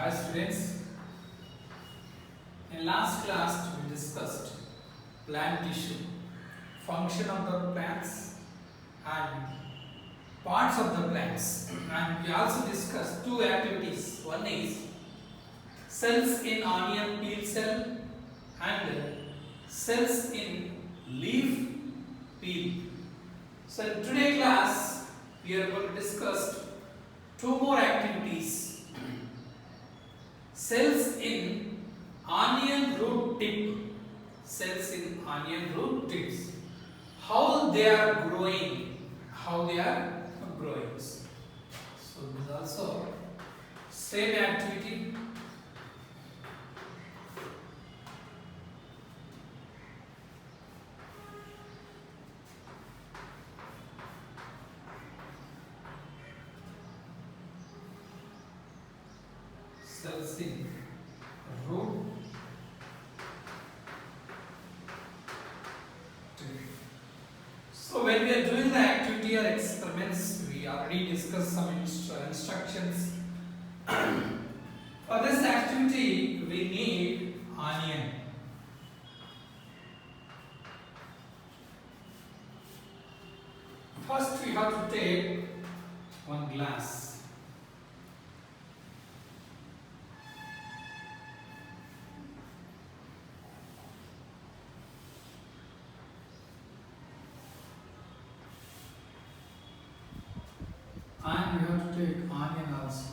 Hi students, in last class we discussed plant tissue, function of the plants and parts of the plants, and we also discussed two activities. One is cells in onion peel cell and cells in leaf peel. So in today's class we are going to discuss two more activities. Cells in onion root tip. Cells in onion root tips. How they are growing. So this is also same activity. Cells in root tip. So when we are doing the activity or experiments, we already discussed some instructions. For this activity, we need onion. First, we have to take one glass. And we have to take onion also.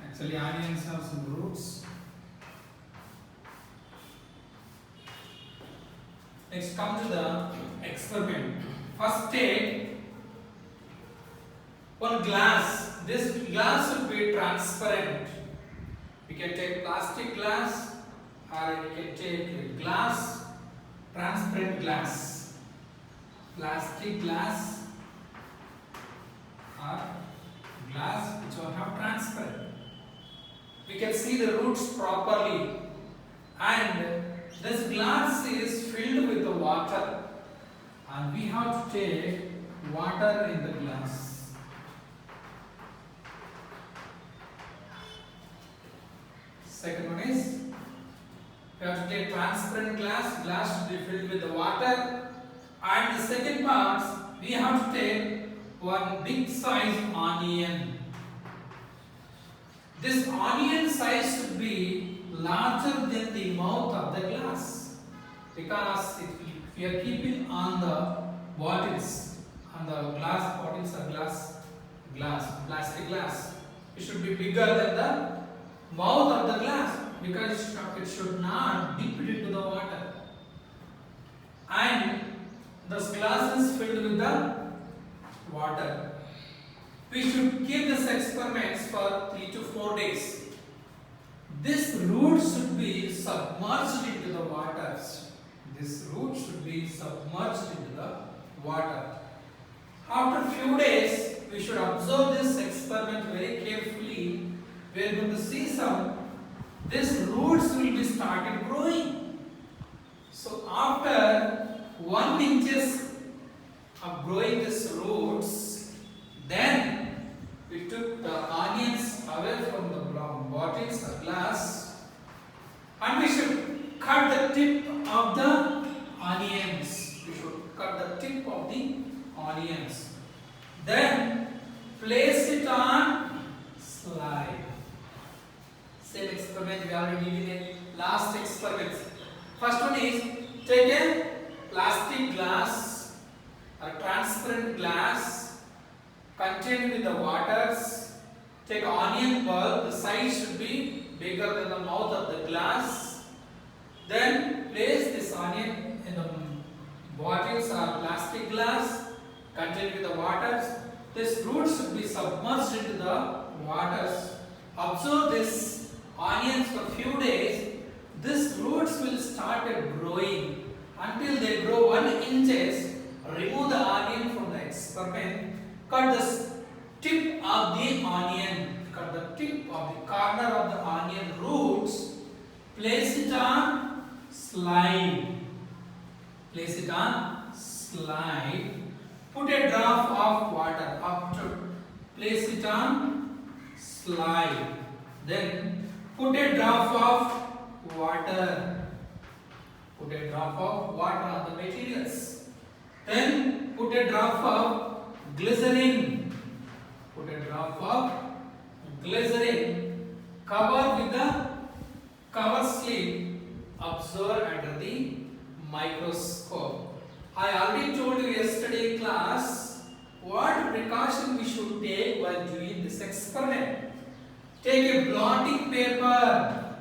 Actually, onions have some roots. Next, come to the experiment. First, take one glass. This glass will be transparent. We can take plastic glass, or we can take glass, transparent glass. Plastic glass or glass which will have transparent. We can see the roots properly, and this glass is filled with the water, and we have to take water in the glass. Second one is we have to take transparent glass. Glass should be filled with the water, and the second part we have to take one big size onion. This onion size should be larger than the mouth of the glass, because if we are keeping on the bottles, on the glass bottles or plastic glass, it should be bigger than the mouth of the glass, because it should not dip into the water. And this glass is filled with the water. We should keep this experiments for 3 to 4 days. This root should be submerged into the waters. This root should be submerged into the water. After few days, we should observe this experiment very carefully. We are going to see these roots will be started growing. So after 1 inches of growing these roots, then we took the onions away from the bottles or glass, and we should cut the tip of the onions. We should cut the tip of the onions. Then place it on slide. Same experiment we already did in last experiment. First one is take a plastic glass or transparent glass contained with the waters. Take onion bulb, the size should be bigger than the mouth of the glass. Then place this onion in the bottles or plastic glass contained with the waters. This root should be submerged into the waters. Observe this onions for few days. These roots will start growing until they grow 1 inches. Remove the onion from Place it on slide. Put a drop of water. After place it on slide. Then put a drop of water. Put a drop of water on the materials. Then put a drop of glycerin. Put a drop of glycerin. Cover with the cover slip. Observe under the microscope. I already told you yesterday class what precaution we should take while doing this experiment. Take a blotting paper.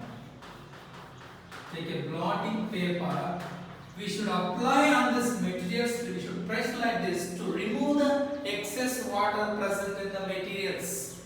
Take a blotting paper. We should apply on this materials. We should press like this to remove the excess water present in the materials.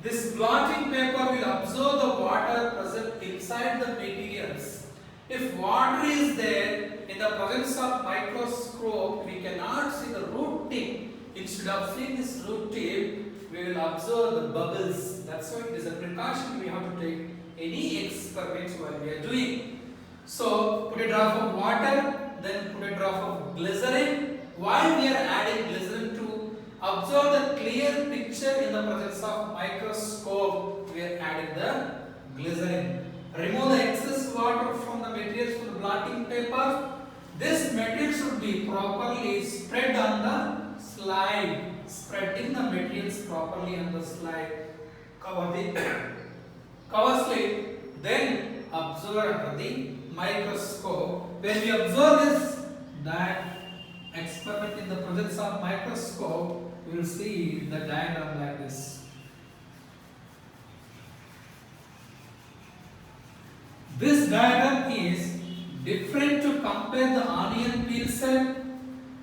This blotting paper will absorb the water present inside the materials. If water is there in the presence of microscope, we cannot see the root tip. Instead of seeing this root tip, we will observe the bubbles. That's why it is a precaution we have to take any experiments while we are doing. So put a drop of water, then put a drop of glycerin. While we are adding glycerin to observe the clear picture in the presence of microscope, we are adding the glycerin. Remove the excess water from the materials from the blotting paper. This material should be properly spread on the slide. Spreading the materials properly on the slide. Cover the cover slip. Then observe under the microscope. When we observe this, that experiment in the presence of microscope, we will see the diagram like this. This diagram is different to compare the onion peel set,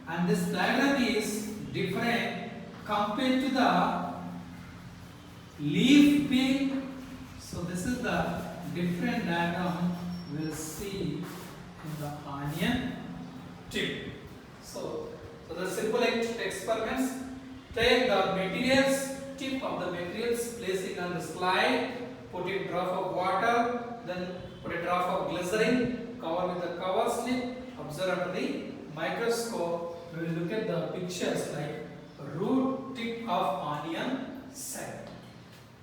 and this diagram is different compared to the leaf peel. So this is the different diagram we will see in the onion tip. So the simple experiments: take the materials, tip of the materials, placing on the slide, put a drop of water, then put a drop of glycerin, cover with the cover slip, observe under the microscope. We will look at the pictures like root tip of onion set.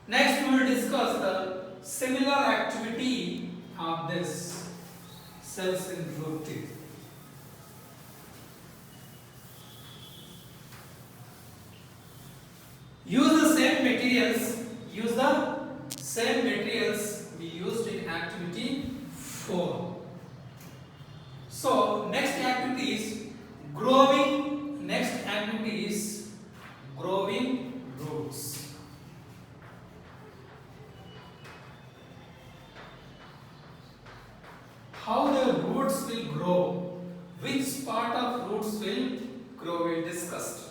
Next we will discuss the similar activity of this cells in root tip. Use the same materials we used in activity 4. So next activity is growing. Next activity is growing roots. How the roots will grow, which part of roots will grow, we discussed.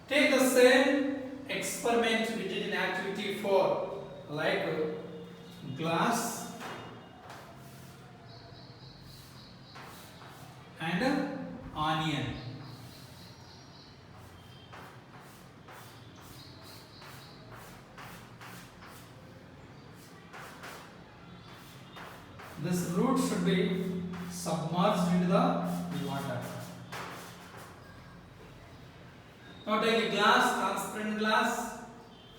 Take the same experiment we did in activity 4, like glass and onion. This root should be submerged into the water. Now take a glass, transparent glass,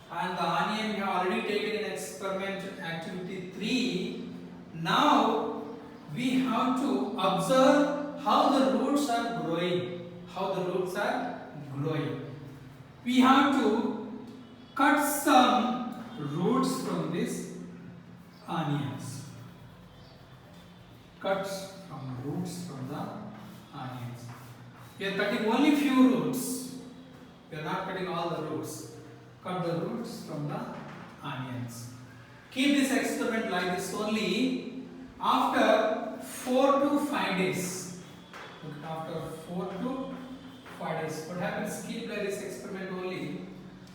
and the onion we have already taken in experiment activity 3. Now we have to observe how the roots are growing. How the roots are growing. We have to cut some roots from these onions. Cut some roots from the onions. We are cutting only few roots. We are not cutting all the roots. Cut the roots from the onions. Keep this experiment like this only after 4 to 5 days. After 4 to 5 days. What happens? Keep like this experiment only.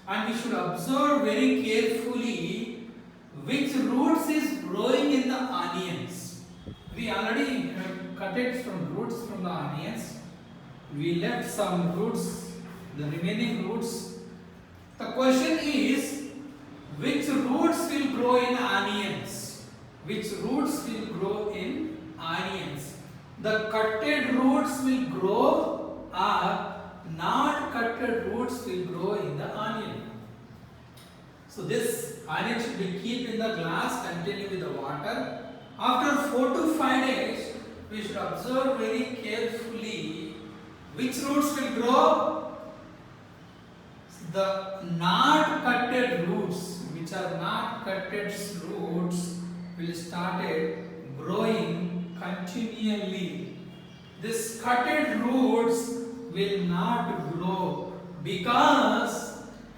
And we should observe very carefully which roots is growing in the onions. We already cut it from roots from the onions. We left some roots, the remaining roots. The question is, which roots will grow in onions? Which roots will grow in onions? the cutted roots will grow or not cutted roots will grow in the onion. So this onion should be kept in the glass containing with the water. After 4 to 5 days, we should observe very carefully which roots will grow. The not cutted roots, which are not cutted roots, will start growing continually. This cutted roots will not grow because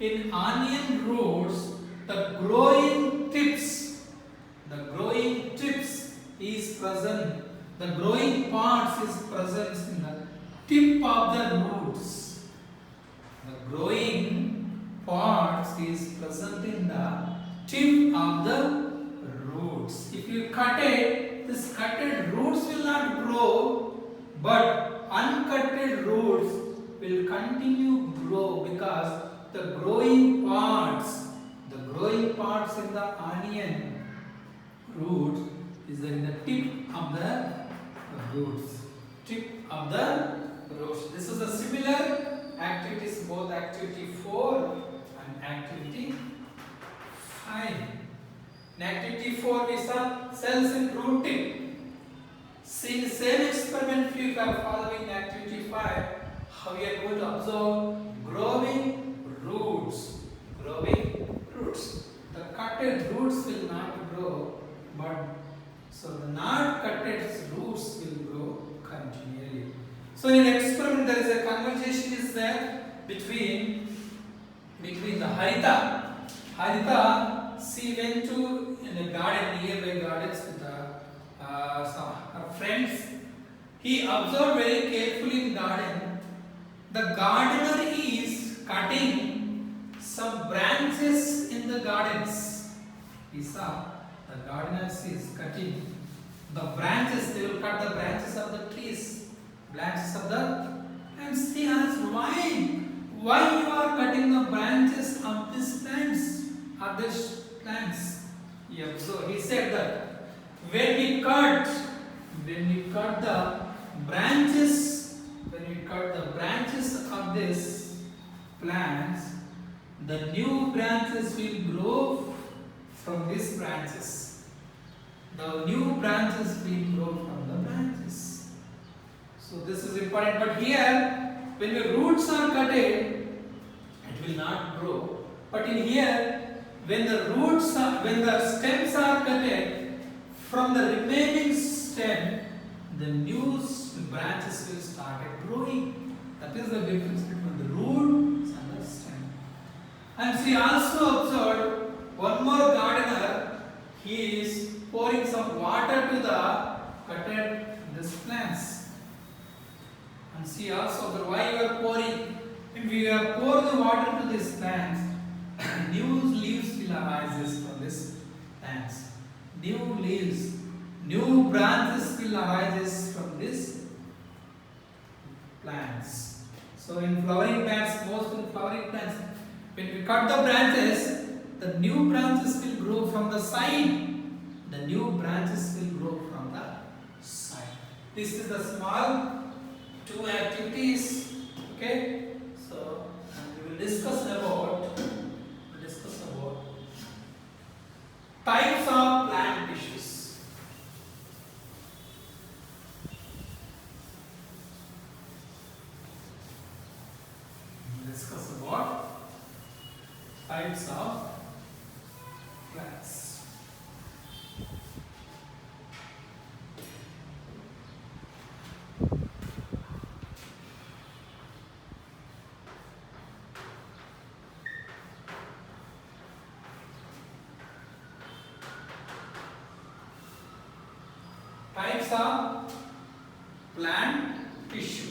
in onion roots the growing tips is present. The growing parts is present in the tip of the roots. The growing parts is present in the tip of the roots. If you cut it, this cutted roots will not grow, but uncutted roots will continue to grow because the growing parts in the onion root is in the tip of the roots. This is a similar activities, both activity 4 and activity 5. In activity 4 we saw cells in root tip. See the same experiment if you are following activity 5, how we are going to observe growing roots. The cutted roots will not grow, but so the not cutted roots will grow continually. So in experiment there is a conversation is there between the Haritha. She went to in a garden, nearby gardens with her friends. He observed very carefully in the garden. The gardener is cutting some branches in the gardens. He saw the gardener is cutting the branches. They will cut the branches of the trees, and she asked, why you are cutting the branches of these plants? He said that when we cut the branches of these plants, the new branches will grow from these branches. The new branches will grow from the branches. So this is important. But here, when the roots are cut, it will not grow. But in here, when the stems are cut, from the remaining stem, the new branches will start growing. That is the difference between the roots and the stem. And she also observed one more gardener. He is pouring some water to the cutted these plants. And she also observed, why you are pouring? If we are pour the water to these plants, new leaves will arise from these plants. New branches will arise from these plants. So in flowering plants, when we cut the branches, the new branches will grow from the side. This is the small 2 activities. Okay. So we will discuss about types of plant tissues. Discuss about types of plants. Types of plant tissue.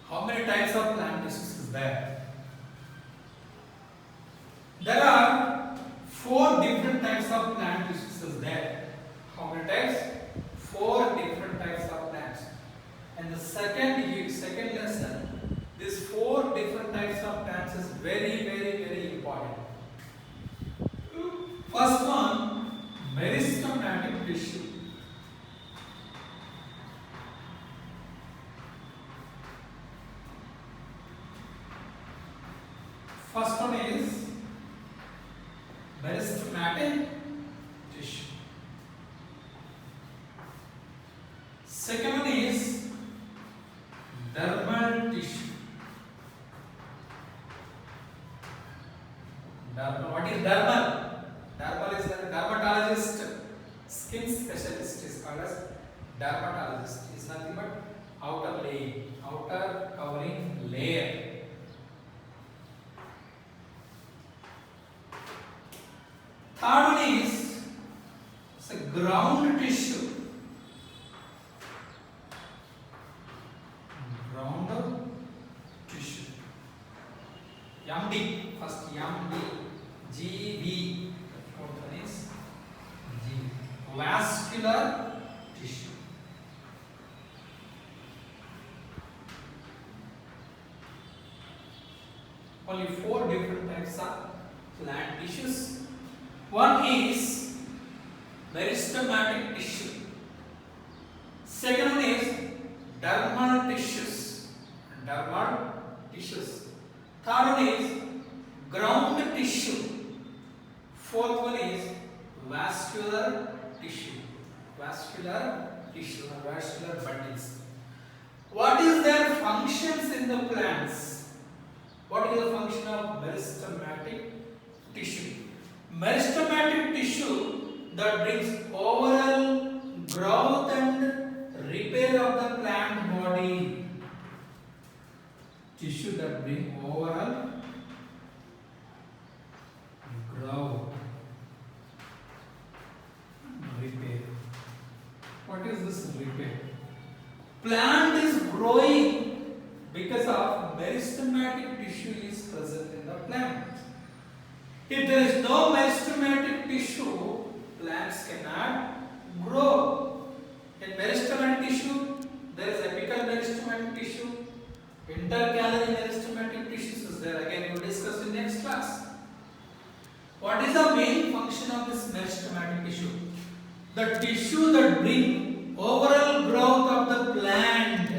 How many types of plant tissues is there? There are 4 different types of plant tissues is there. How many types? 4 different types of plants. And the second lesson, these 4 different types of plants is very, very, very important. Second one is dermal tissue. Dermal. What is dermal? Dermal is a dermatologist, skin specialist is called as dermatologist. Is nothing but outer layer, outer covering layer. Third one is a ground tissue. Ground tissue. MD. First MD. GB. Fourth one is G. Vascular tissue. Only 4 different types of plant tissues. One is meristematic tissue. Second one is dermal tissues. Dermal tissues. Third one is ground tissue. Fourth one is vascular tissue. Vascular tissue or vascular bundles. What is their functions in the plants? What is the function of meristematic tissue? Meristematic tissue that brings overall growth and repair of the plant body. Tissue that brings overall growth, repair. What is this repair? Plant is growing because of meristematic tissue is present in the plant. If there is no meristematic tissue, plants cannot grow. In meristematic tissue, there is apical meristematic tissue, intercalary meristematic tissues is there. Again, we will discuss in next class. What is the main function of this meristematic tissue? The tissue that brings overall growth of the plant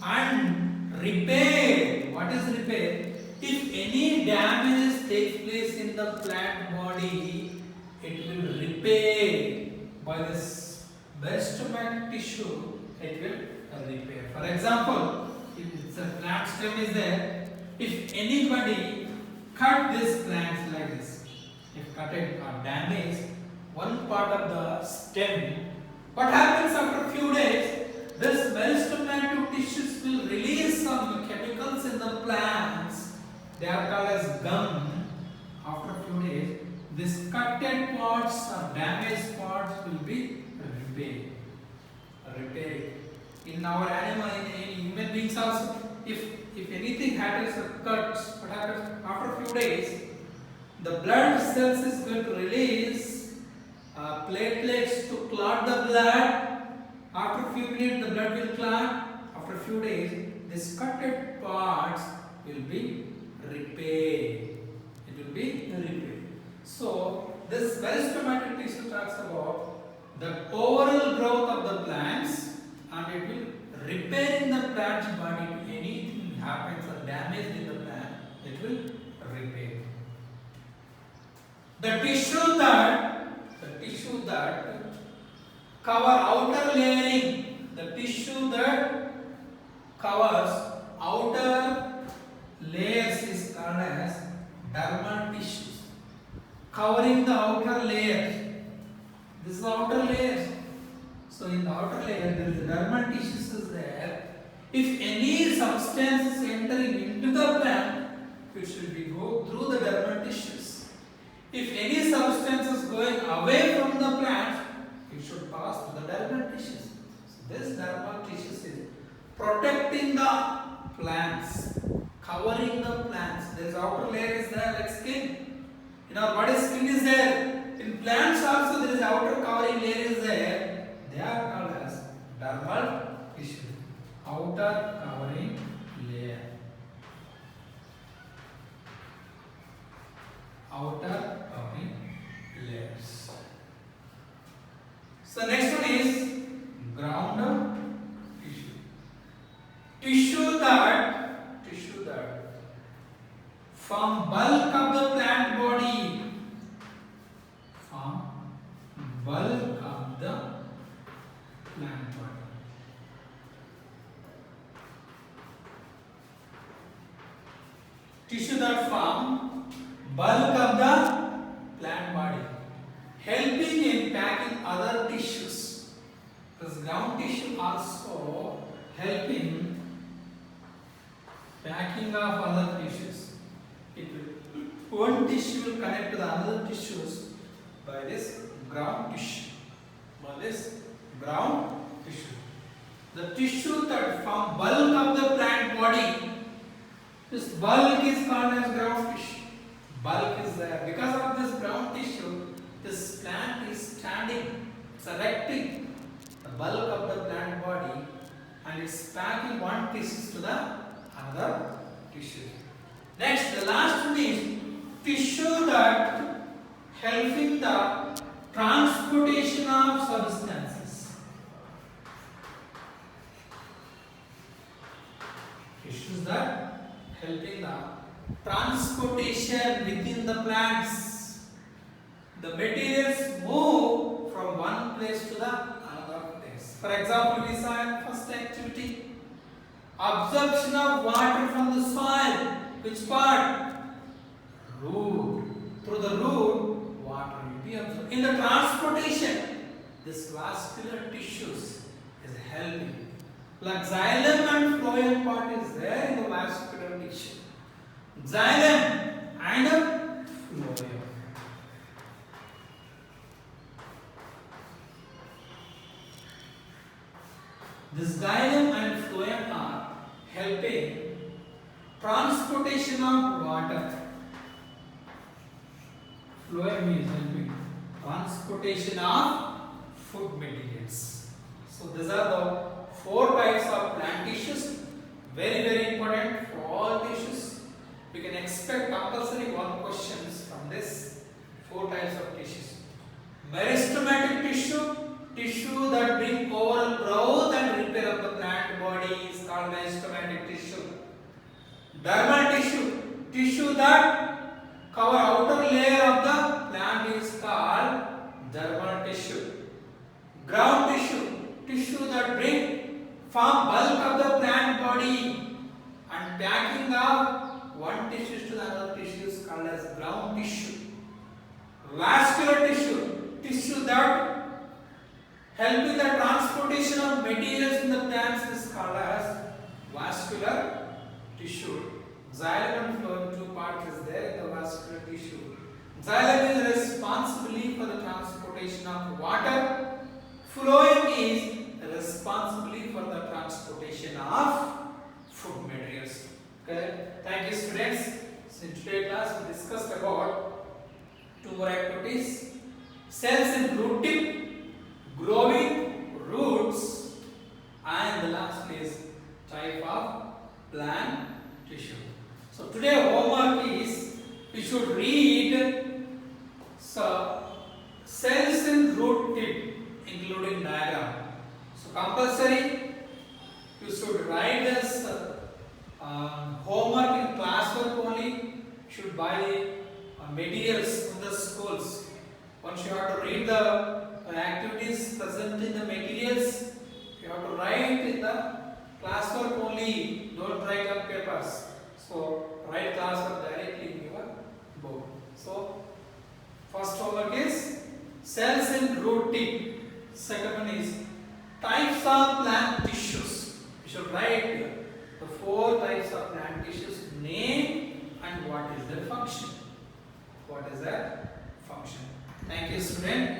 and repair. What is repair? If any damage takes place in the plant body, it will repair by this meristematic tissue. It will repair. For example, if it's a plant stem is there, if anybody cut this plant like this, if cutted or damaged one part of the stem, what happens after a few days? This meristematic tissues will release some chemicals in the plants. They are called as gum. After a few days, these cutted parts or damaged parts will be repaired. In our animal, in human beings also, if anything happens or cuts, what happens after a few days? The blood cells is going to release platelets to clot the blood. After a few minutes, the blood will clot. After a few days, these cutted parts will be repaired. It will be repaired. So, this meristematic tissue talks about the overall growth of the plants and it will repair in the plant's body. If anything happens or damage in the plant, it will repair. The tissue that cover outer layering, the tissue that covers outer layers is called as dermal tissues. Covering the outer layer. This is the outer layer. So in the outer layer there is a dermal tissues is there. If any substance is entering into the plant, it should be go through the dermal tissues. If any substance is going away from the plant, it should pass through the dermal tissues. So this dermal tissues is protecting the plants, covering the plants. There is outer layer is there like skin. In our body, skin is there. In plants also there is outer covering layer is there. They are called as dermal tissue. Outer covering layer. Outer covering layers. So next one is ground tissue. Tissue that from bulk of the plant body, from bulk of the plant body. tissue that form bulk of the plant body, helping in packing other tissues. Because ground tissue also help in packing of other tissues. It will, one tissue will connect to the other tissues by this ground tissue. By this ground tissue. The tissue that form bulk of the plant body, this bulk is called as ground tissue. Bulk is there. Because of this ground tissue, this plant is standing, it's erecting the bulk of the plant body and it's packing one tissue to the another tissue. Next, the last one is tissue that helping the transportation of substances. Tissues that helping the transportation within the plants. The materials move from one place to the another place. For example, we saw in first activity, absorption of water from the soil. Which part? Root. Through the root, water will be absorbed. In the transportation, this vascular tissues is helping. Like xylem and phloem part is there in the vascular tissue. Xylem and phloem. This xylem and phloem are helping transportation of water. Phloem is helping transportation of food materials. So these are the 4 types of plant tissues. Very, very important for all tissues. We can expect compulsory 1 questions from this 4 types of tissues. Meristematic tissue, tissue that bring overall growth and repair of the plant body is called meristematic tissue. Dermal tissue, tissue that cover outer layer of the plant is called dermal tissue. Ground tissue, tissue that bring form bulk of the plant body and packing of one tissue to the other tissue is called as ground tissue. Vascular tissue, tissue that help in the transportation of materials in the plants is called as vascular tissue. Xylem and phloem, 2 parts is there in the vascular tissue. Xylem is responsible for the transportation of water. Phloem is responsible for the transportation of food materials. Okay. Thank you, students. So in today's class we discussed about 2 more activities. Cells in root tip, growing roots, and the last is type of plant tissue. So today homework is we should read cells in root tip including diagram. So compulsory you should write this homework in classwork only. Should buy materials from the schools. Once you have to read the activities present in the materials, you have to write in the classwork only. Don't write on papers. So write classwork directly in your board. So first homework is cells in root tip. Second one is types of plant tissues. You should write the 4 types of plant tissues, name and what is their function. What is their function? Thank you, student.